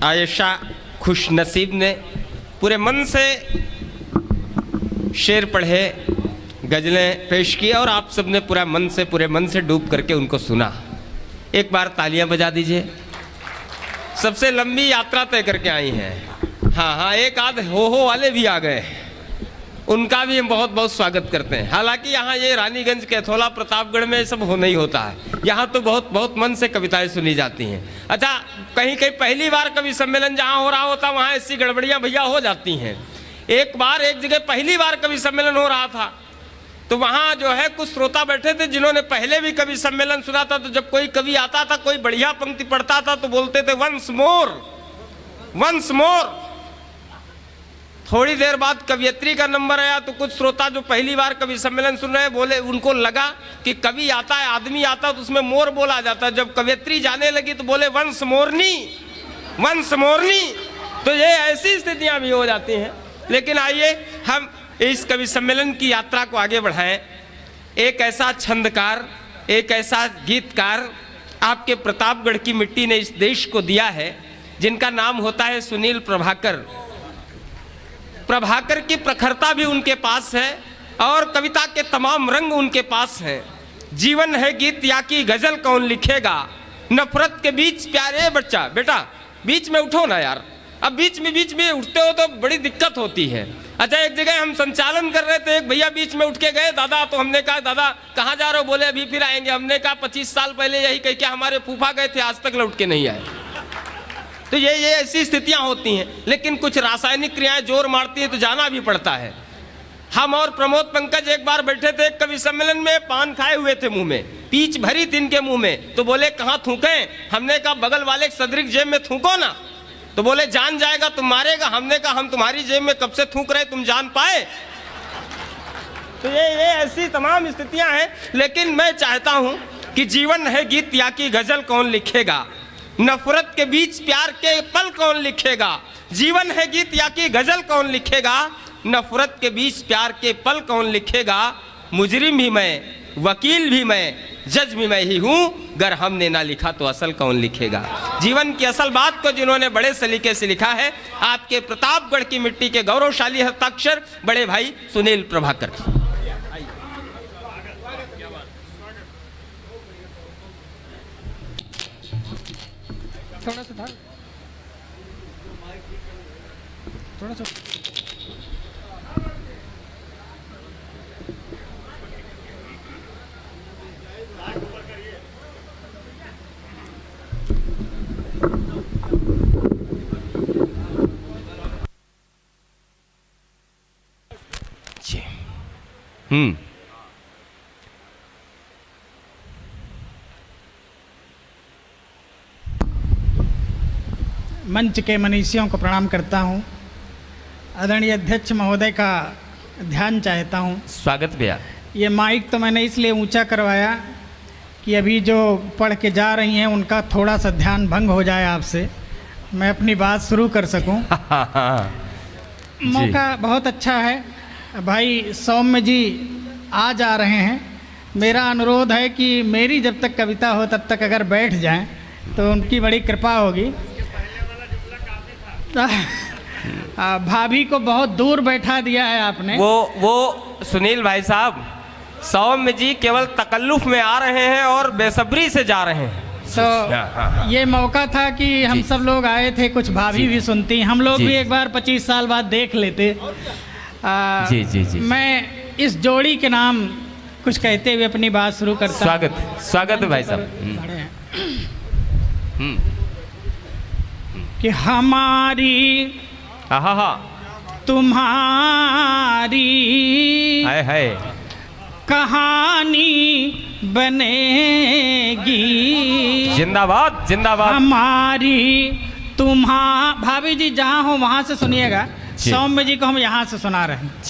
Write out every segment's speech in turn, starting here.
आयशा खुशनसीब ने पूरे मन से शेर पढ़े, गज़लें पेश की और आप सब ने पूरे मन से डूब करके उनको सुना। एक बार तालियां बजा दीजिए। सबसे लंबी यात्रा तय करके आई हैं। हाँ, एक आध हो वाले भी आ गए, उनका भी हम बहुत बहुत स्वागत करते हैं। हालांकि यहाँ ये रानीगंज, कैथोला, प्रतापगढ़ में सब हो नहीं होता है, यहाँ तो बहुत बहुत मन से कविताएं सुनी जाती हैं। अच्छा, कहीं कहीं पहली बार कवि सम्मेलन जहाँ हो रहा होता वहाँ ऐसी गड़बड़ियाँ भैया हो जाती हैं। एक बार एक जगह पहली बार कवि सम्मेलन हो रहा था, तो वहाँ जो है कुछ श्रोता बैठे थे जिन्होंने पहले भी कवि सम्मेलन सुना था। तो जब कोई कवि आता था, कोई बढ़िया पंक्ति पढ़ता था, तो बोलते थे वंस मोर। थोड़ी देर बाद कवियत्री का नंबर आया, तो कुछ श्रोता जो पहली बार कवि सम्मेलन सुन रहे बोले, उनको लगा कि कवि आता है, आदमी आता है तो उसमें मोर बोला जाता है। जब कवियत्री जाने लगी तो बोले वंस मोरनी। तो ये ऐसी स्थितियां भी हो जाती हैं। लेकिन आइए हम इस कवि सम्मेलन की यात्रा को आगे बढ़ाएं। एक ऐसा छंदकार, एक ऐसा गीतकार आपके प्रतापगढ़ की मिट्टी ने इस देश को दिया है, जिनका नाम होता है सुनील प्रभाकर। प्रभाकर की प्रखरता भी उनके पास है और कविता के तमाम रंग उनके पास हैं। जीवन है गीत या की गजल कौन लिखेगा, नफरत के बीच प्यारे बच्चा, बेटा बीच में उठो ना यार, अब बीच में उठते हो तो बड़ी दिक्कत होती है। अच्छा, एक जगह हम संचालन कर रहे थे, एक भैया बीच में उठ के गए, दादा, तो हमने कहा दादा कहाँ जा रहे हो? बोले अभी फिर आएंगे। हमने कहा 25 साल पहले यही कह के हमारे फूफा गए थे, आज तक लौट के नहीं आए। तो ये ऐसी स्थितियां होती हैं। लेकिन कुछ रासायनिक क्रियाएं जोर मारती हैं तो जाना भी पड़ता है। हम और प्रमोद पंकज एक बार बैठे थे कवि सम्मेलन में, पान खाए हुए थे, मुंह में पीच भरी थी इनके मुंह में। तो बोले कहाँ थूकें? हमने कहा बगल वाले सदरिक जेब में थूको ना। तो बोले जान जाएगा तुम मारेगा। हमने कहा हम तुम्हारी जेब में कब से थूक रहे, तुम जान पाए? तो ये ऐसी तमाम स्थितियां हैं। लेकिन मैं चाहता हूं कि जीवन है गीत या की गजल कौन लिखेगा, नफरत के बीच प्यार के पल कौन लिखेगा। जीवन है गीत या की गजल कौन लिखेगा, नफरत के बीच प्यार के पल कौन लिखेगा। मुजरिम भी मैं, वकील भी मैं, जज भी मैं ही हूँ, गर हमने ना लिखा तो असल कौन लिखेगा। जीवन की असल बात को जिन्होंने बड़े सलीके से लिखा है, आपके प्रतापगढ़ की मिट्टी के गौरवशाली हस्ताक्षर बड़े भाई सुनील प्रभाकर। थोड़ा सा मंच के मनीषियों को प्रणाम करता हूं। आदरणीय अध्यक्ष महोदय का ध्यान चाहता हूं। स्वागत भैया। ये माइक तो मैंने इसलिए ऊंचा करवाया कि अभी जो पढ़ के जा रही हैं उनका थोड़ा सा ध्यान भंग हो जाए, आपसे मैं अपनी बात शुरू कर सकूं। मौका बहुत अच्छा है। भाई सौम्य जी आ जा रहे हैं। मेरा अनुरोध है कि मेरी जब तक कविता हो तब तक अगर बैठ जाएं तो उनकी बड़ी कृपा होगी। भाभी को बहुत दूर बैठा दिया है आपने। वो सुनील भाई साहब, सौम्य जी केवल तकल्लुफ में आ रहे हैं और बेसब्री से जा रहे हैं। तो ये मौका था कि हम सब लोग आए थे, कुछ भाभी भी सुनती, हम लोग भी एक बार 25 साल बाद देख लेते। जी। मैं इस जोड़ी के नाम कुछ कहते हुए अपनी बात शुरू करता हूं। स्वागत भाई साहब। कि हमारी तुम्हारी कहानी बनेगी। जिंदाबाद जिंदाबाद। हमारी भाभी जी जहाँ हो वहाँ से सुनिएगा। सौम्य जी को हम यहाँ से सुना रहे हैं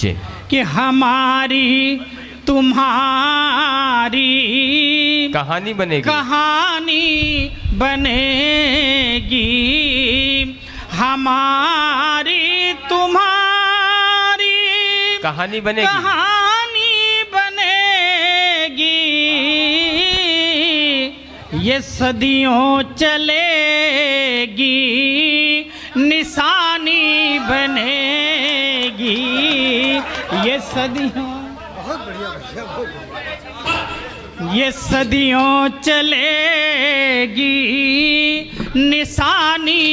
कि हमारी तुम्हारी कहानी बनेगी हमारी तुम्हारी कहानी बनेगी ये सदियों चलेगी निशानी बनेगी, ये सदियों, ये सदियों चलेगी निशानी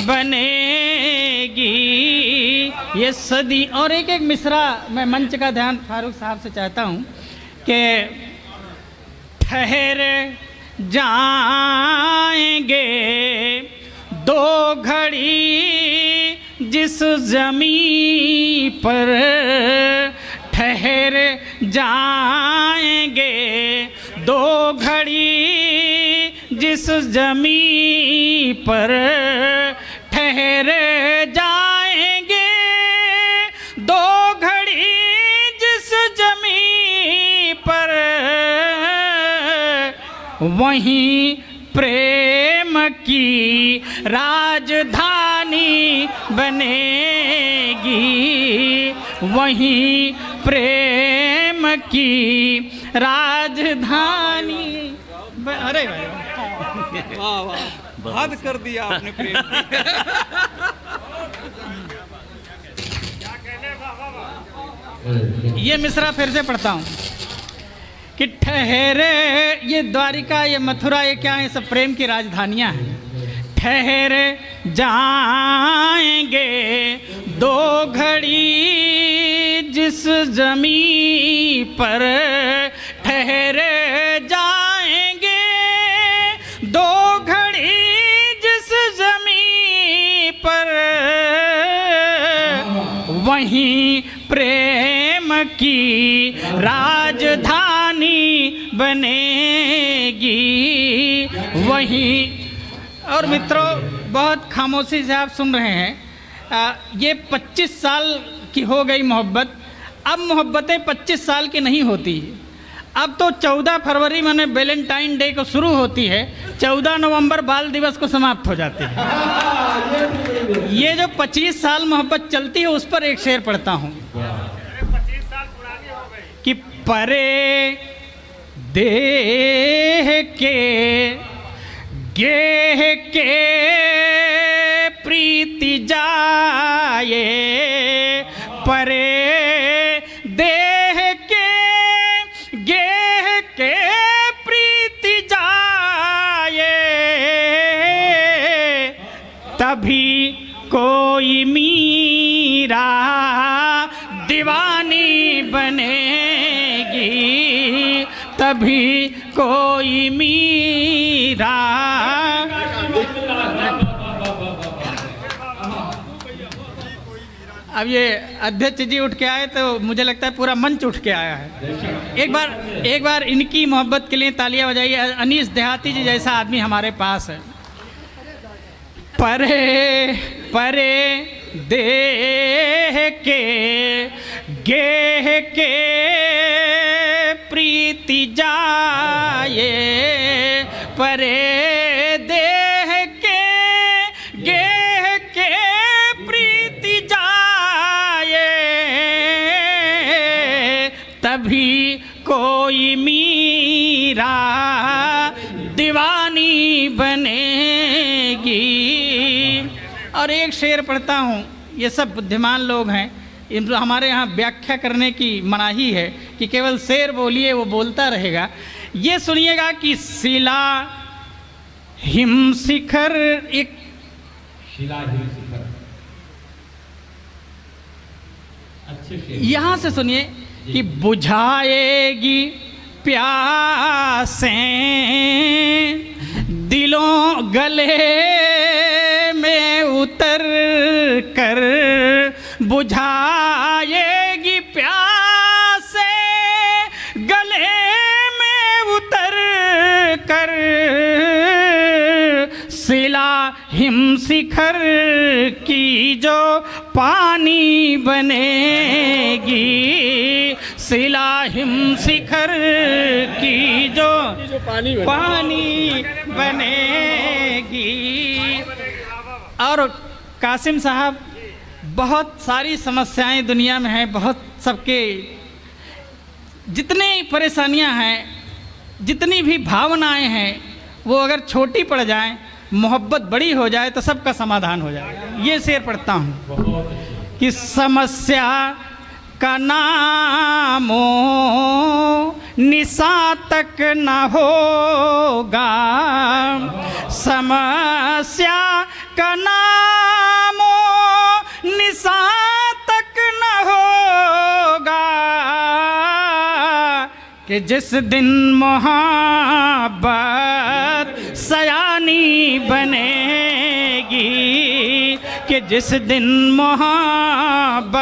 बनेगी, ये सदी। और एक एक मिसरा मैं मंच का ध्यान फारूक साहब से चाहता हूँ कि ठहर जाएंगे दो घड़ी जिस ज़मीं पर, ठहर जाएंगे दो घड़ी जिस ज़मीं पर, ठहर जाएंगे दो घड़ी जिस ज़मीं पर, वहीं प्रेम की राजधानी बनेगी, वहीं प्रेम की राजधानी अरे भाई वाह वाह, हद कर दिया आपने प्रेम की। ये मिसरा फिर से पढ़ता हूँ कि ठहरे, ये द्वारिका, ये मथुरा, ये क्या है, ये सब प्रेम की राजधानियाँ हैं। ठहर जाएंगे दो घड़ी जिस ज़मीं पर, ठहर जाएंगे दो घड़ी जिस ज़मीं पर, वहीं प्रेम की राजधानी बनेगी, वहीं। और मित्रों, बहुत खामोशी से आप सुन रहे हैं, ये 25 साल की हो गई मोहब्बत। अब मोहब्बतें 25 साल की नहीं होती, अब तो 14 फरवरी माने वैलेंटाइन डे को शुरू होती है, 14 नवंबर बाल दिवस को समाप्त हो जाती है। ये जो 25 साल मोहब्बत चलती है उस पर एक शेर पढ़ता हूँ कि परे देह के गेह के प्रीति जाए, परे देह के गेह के प्रीति जाए, तभी कोई मीरा दीवानी बनेगी, तभी कोई मीरा। अब ये अध्यक्ष जी उठ के आए तो मुझे लगता है पूरा मंच उठ के आया है। एक बार इनकी मोहब्बत के लिए तालियां बजाइए। अनीस देहाती जी जैसा आदमी हमारे पास है। परे परे देह के गेह के प्रीति जाए, परे देह के गेह के प्रीति जाए, तभी कोई मीरा दीवानी बनेगी। और एक शेर पढ़ता हूँ, ये सब बुद्धिमान लोग हैं, हमारे यहाँ व्याख्या करने की मनाही है कि केवल शेर बोलिए, वो बोलता रहेगा। ये सुनिएगा कि शिला हिम शिखर, एक शिला हिम शिखर, अच्छे शेर। यहाँ से सुनिए कि बुझाएगी प्यासें दिलों गले में उतर कर, बुझाएगी प्यासें गले में उतर कर, शिला हिम शिखर की जो पानी बनेगी, शिला हिम शिखर की जो पानी बनेगी। और कासिम साहब, बहुत सारी समस्याएं दुनिया में हैं, बहुत सबके जितनी परेशानियां हैं, जितनी भी भावनाएं हैं, वो अगर छोटी पड़ जाए, मोहब्बत बड़ी हो जाए तो सबका समाधान हो जाएगा। ये शेर पढ़ता हूँ कि समस्या का नामो निशा तक न होगा, समस्या का नामो निशा तक न होगा, कि जिस दिन मोहब्बत सयानी बनेगी, कि जिस दिन मोहब्बत,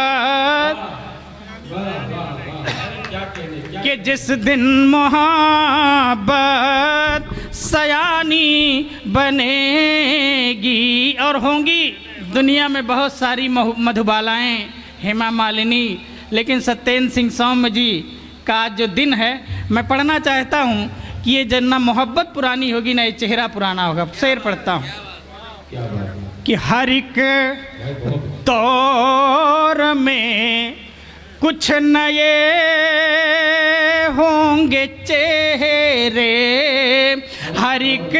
कि जिस दिन मोहब्बत सयानी बनेगी। और होंगी दुनिया में बहुत सारी मधुबालाएँ, हेमा मालिनी, लेकिन सत्येंद्र सिंह सौम्य जी का आज जो दिन है, मैं पढ़ना चाहता हूँ कि ये जब ना मोहब्बत पुरानी होगी ना ये चेहरा पुराना होगा। शेर पढ़ता हूँ कि हर एक दौर में कुछ नए होंगे चेहरे, हर एक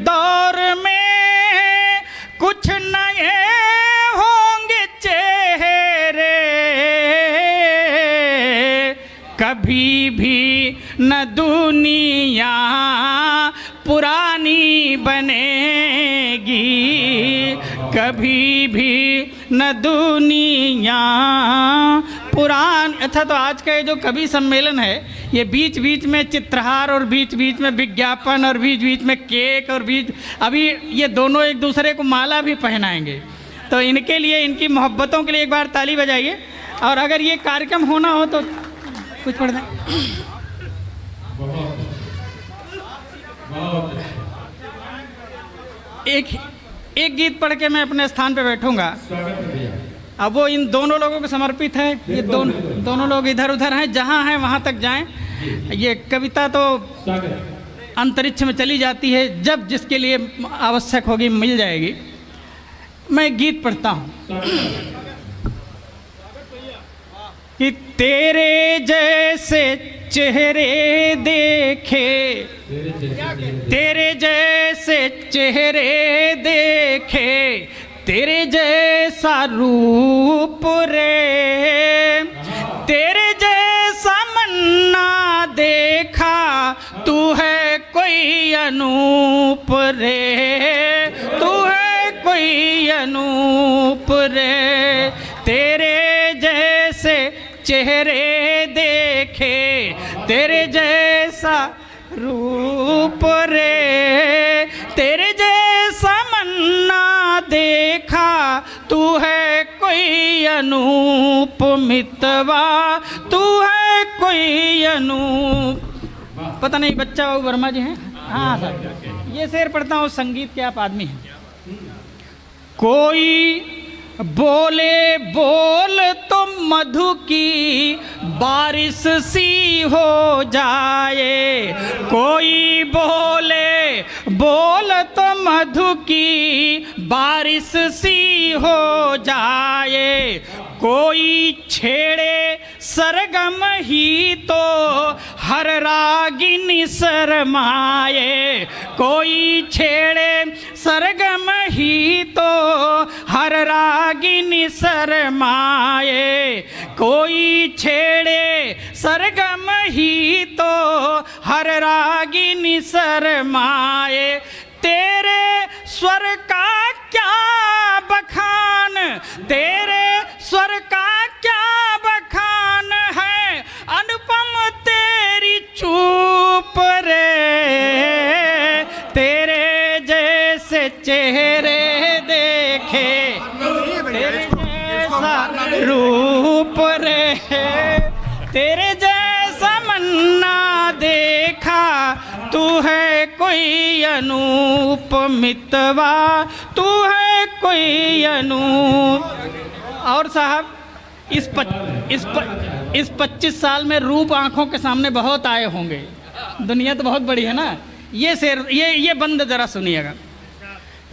दौर में कुछ नए होंगे चेहरे, कभी भी न दुनिया पुरानी बनेगी, कभी भी न दुनिया पुरान। अच्छा, तो आज का ये जो कवि सम्मेलन है, ये बीच बीच में चित्रहार और बीच बीच में विज्ञापन और बीच बीच में केक और बीच, अभी ये दोनों एक दूसरे को माला भी पहनाएंगे। तो इनके लिए, इनकी मोहब्बतों के लिए एक बार ताली बजाइए। और अगर ये कार्यक्रम होना हो तो कुछ पढ़ दें। एक गीत पढ़ के मैं अपने स्थान पे बैठूंगा। अब वो इन दोनों लोगों को समर्पित है। ये दोनों लोग इधर उधर हैं, जहाँ हैं वहाँ तक जाएं। ये कविता तो अंतरिक्ष में चली जाती है, जब जिसके लिए आवश्यक होगी मिल जाएगी। मैं गीत पढ़ता हूँ कि तेरे जैसे चेहरे देखे, तेरे जैसे चेहरे देखे, तेरे जैसा रूप रे, तेरे जैसा मन्ना देखा, तू है कोई अनूप रे, तू है कोई अनूप रे, तेरे जैसे चेहरे देखे, तेरे जैसा रूप रे, तेरे जैसा मन्ना देखा, तू है कोई अनूप मितवा, तू है कोई अनूप। पता नहीं बच्चा बाबू वर्मा जी हैं? हाँ सर, ये शेर पढ़ता हूँ। संगीत के आप आदमी हैं। कोई बोले बोल तो मधु की बारिश सी हो जाए, कोई बोले बोल तो मधु की बारिश सी हो जाए, कोई छेड़े सरगम ही तो हर रागिनी शरमाए, कोई छेड़े सरगम ही तो हर रागिनी शरमाए, कोई छेड़े सरगम ही तो हर रागिनी शरमाए, तेरे स्वर का क्या बखान, तेरे स्वर का क्या बखान है, अनुपम तेरी चूप रे, तेरे जैसे चेहरे देखे, तेरे जैसा रूप रे, तेरे जैसा मन्ना देखा, तू है कोई अनूप मितवा, तू है कोई अनूप। और साहब इस 25 साल में रूप आंखों के सामने बहुत आए होंगे। दुनिया तो बहुत बड़ी है ना। ये शेर, ये बंद जरा सुनिएगा।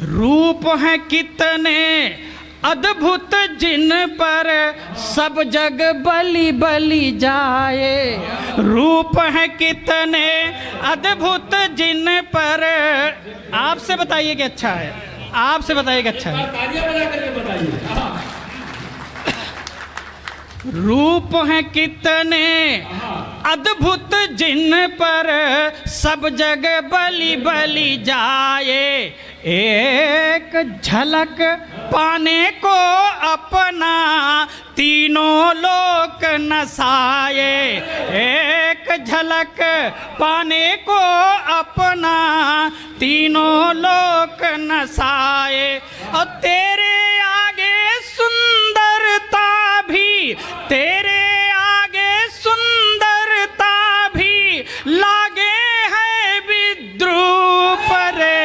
रूप है कितने अद्भुत जिन पर सब जग बलि बलि जाए। रूप है कितने अद्भुत जिन पर, आपसे बताइए कि अच्छा है, आपसे बताइए कि अच्छा है। तालियां बजा करके बताइए। रूप है कितने अद्भुत जिन पर सब जग बलि बलि जाए। एक झलक पाने को अपना तीनों लोक नसाए। एक झलक पाने को अपना तीनों लोक नसाए। और तेरे आगे सुंदरता भी, तेरे आगे सुंदरता भी लागे है विद्रूप रे।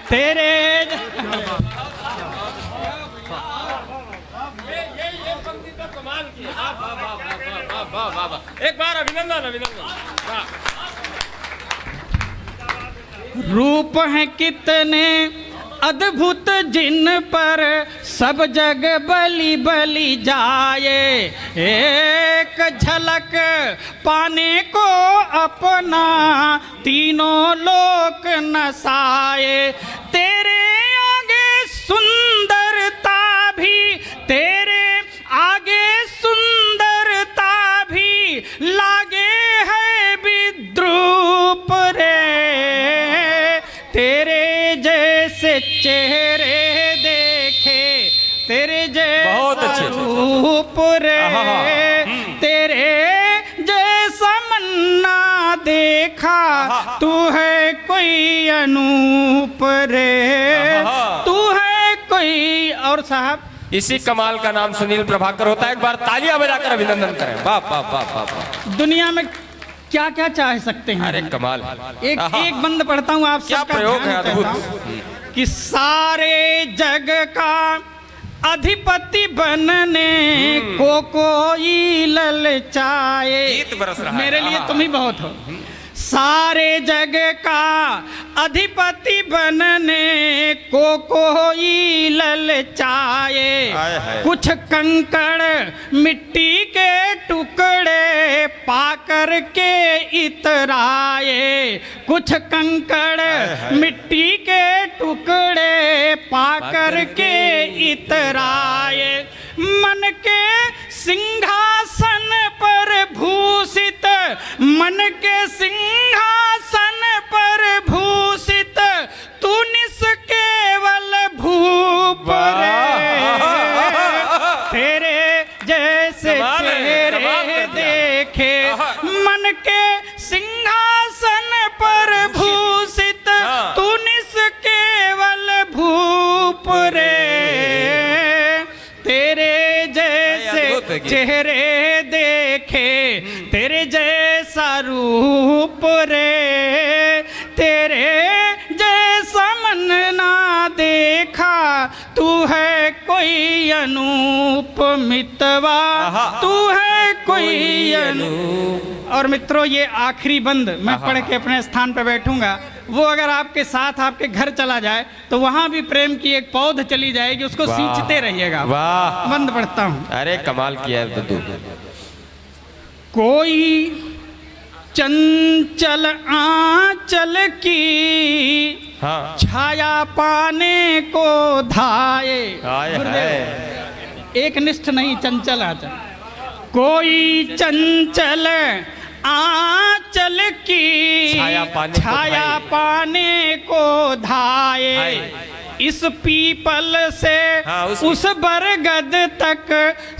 तेरे एक बार अभिनंदन अभिनंदन। रूप है कितने अद्भुत जिन पर सब जग बलि बलि जाए। एक झलक पाने को अपना तीनों लोक नसाए। तेरे आगे सुंदरता भी, तेरे आगे सुंदरता भी लागे है विद्रूप रे। तेरे जैसे चेहरे देखे, तेरे जैसा रूप रे। तेरे जैसा मन्ना देखा, तू है कोई अनूप रे। तू है कोई, और साहब इसी कमाल का नाम सुनील प्रभाकर होता है। एक बार तालियां बजाकर अभिनंदन करें। वाह वाह वाह वाह। दुनिया में क्या क्या चाह सकते हैं। अरे कमाल। एक एक बंद पढ़ता हूँ, आप क्या सबका प्रयोग है ध्यान अद्भुत। करता हूं कि सारे जग का अधिपति बनने को कोई ललचाए। गीत बरस रहा है। मेरे लिए तुम ही बहुत हो। सारे जग का अधिपति बनने को कोई ललचाए। कुछ कंकड़ मिट्टी के टुकड़े पाकर के इतराए। कुछ कंकड़ मिट्टी के टुकड़े पाकर के इतराए। मन के सिंहासन पर भूषित, मन के सिंहासन पर भूषित तू निस केवल भूप रे। तेरे जैसे चेहरे देखे, मन के सिंहासन पर भूषित तू निस केवल भूप रे। तेरे जैसे चेहरे देखे, तेरे जैसा रूप रे। तेरे जैसा मन ना देखा, तू है कोई अनूप मितवा, तू है कोई अनूप। और मित्रों, ये आखिरी बंद मैं पढ़ के अपने स्थान पर बैठूंगा। वो अगर आपके साथ आपके घर चला जाए तो वहां भी प्रेम की एक पौध चली जाएगी, उसको सींचते रहिएगा। वाह। बंद पढ़ता हूं। अरे कमाल किया है दुदू। कोई चंचल आंचल की छाया पाने को धाये। एक निष्ठ नहीं, चंचल आंचल। कोई चंचल आंचल की छाया पाने को धाये। इस पीपल से उस बरगद तक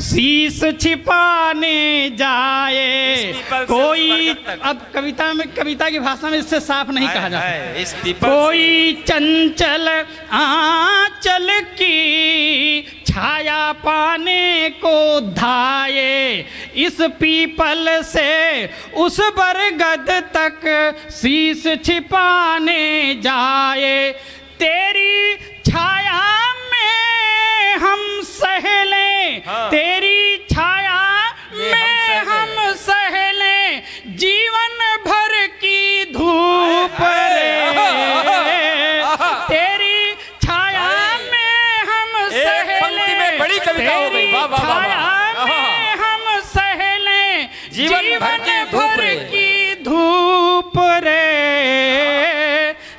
शीश छिपाने जाए। कोई, अब कविता की भाषा में इससे साफ नहीं कहा जाता। कोई चंचल आंचल की छाया पाने को धाये। इस पीपल से उस बरगद तक शीश छिपाने जाए। तेरी छाया में हम सहले, तेरी छाया में हम सहले जीवन भर की धूप रे। तेरी छाया में हम भर की धूप रे,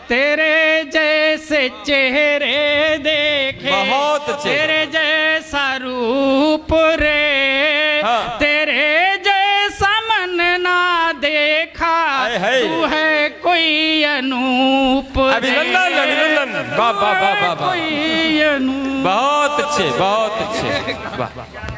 तेरे जैसे चेहरे देखे, बहुत अच्छे। तेरे जैसा रूप रे, हाँ। तेरे जैसा मन ना देखा, तू है कोई अनूप रे। अभिनंदन, वाह वाह वाह वाह, कोई अनूप। बहुत अच्छे, बहुत अच्छे, वाह।